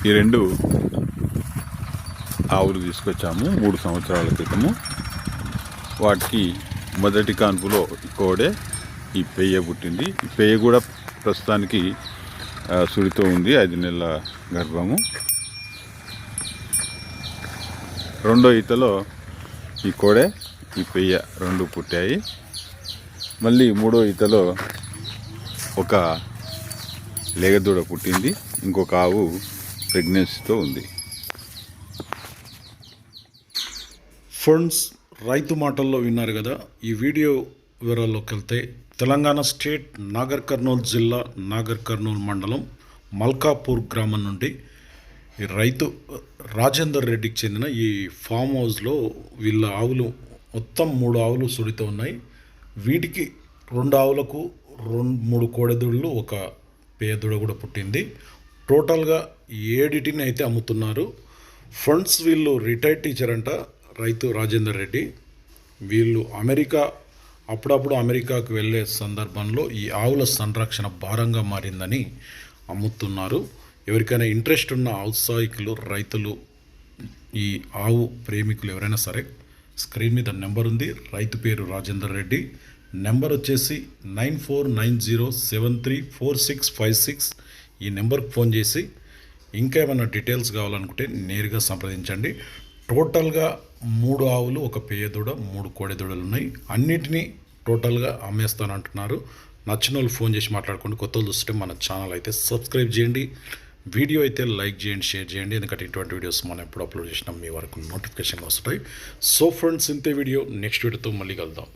ఈ రెండు ఆవులు తీసుకొచ్చాము 3 సంవత్సరాల క్రితము. వాటికి మొదటి కాన్పులో కోడే ఈ పెయ్య పుట్టింది. ఈ పెయ్య కూడా ప్రస్తుతానికి సుడితో ఉంది, 5 నెలల గర్భము. రెండో ఈతలో ఈ కోడే ఈ పెయ్య రెండు పుట్టాయి. మళ్ళీ మూడో ఈతలో ఒక లేగదూడ పుట్టింది, ఇంకొక ఆవు ప్రెగ్నెన్సీతో ఉంది. ఫ్రెండ్స్, రైతు మాటల్లో విన్నారు కదా. ఈ వీడియో వివరాల్లోకి వెళ్తే తెలంగాణ స్టేట్ నాగర్ కర్నూలు జిల్లా నాగర్ కర్నూలు మండలం మల్కాపూర్ గ్రామం నుండి ఈ రైతు రాజేందర్ రెడ్డికి చెందిన ఈ ఫామ్ హౌస్లో వీళ్ళ ఆవులు మొత్తం 3 ఆవులు సుడితో ఉన్నాయి. వీటికి 2 ఆవులకు 3 కోడెదూడలు, ఒక పేదూడ కూడా పుట్టింది. టోటల్గా 7 అయితే అమ్ముతున్నారు. ఫ్రెండ్స్, వీళ్ళు రిటైర్డ్ టీచర్ అంట, రైతు రాజేందర్ రెడ్డి. వీళ్ళు అప్పుడప్పుడు అమెరికాకు వెళ్ళే సందర్భంలో ఈ ఆవుల సంరక్షణ భారంగా మారిందని అమ్ముతున్నారు. ఎవరికైనా ఇంట్రెస్ట్ ఉన్న ఔత్సాహికులు, రైతులు, ఈ ఆవు ప్రేమికులు ఎవరైనా సరే, స్క్రీన్ మీద నెంబర్ ఉంది. రైతు పేరు రాజేందర్ రెడ్డి. నెంబర్ వచ్చేసి 9490734656. ఈ నెంబర్కి ఫోన్ చేసి ఇంకా ఏమైనా డీటెయిల్స్ కావాలనుకుంటే నేరుగా సంప్రదించండి. టోటల్గా 3 ఆవులు, ఒక పేయదూడ, 3 కోడెదూడలు ఉన్నాయి. అన్నిటినీ టోటల్గా అమ్మేస్తానంటున్నారు. నచ్చిన వాళ్ళు ఫోన్ చేసి మాట్లాడుకోండి. కొత్త వాళ్ళు చూస్తే మన ఛానల్ అయితే సబ్స్క్రైబ్ చేయండి, వీడియో అయితే లైక్ చేయండి, షేర్ చేయండి. ఎందుకంటే ఇటువంటి వీడియోస్ మనం ఎప్పుడు అప్లోడ్ చేసినా మీ వరకు నోటిఫికేషన్ వస్తాయి. సో ఫ్రెండ్స్, ఇంతే వీడియో. నెక్స్ట్ వీడియోతో మళ్ళీ కలుద్దాం.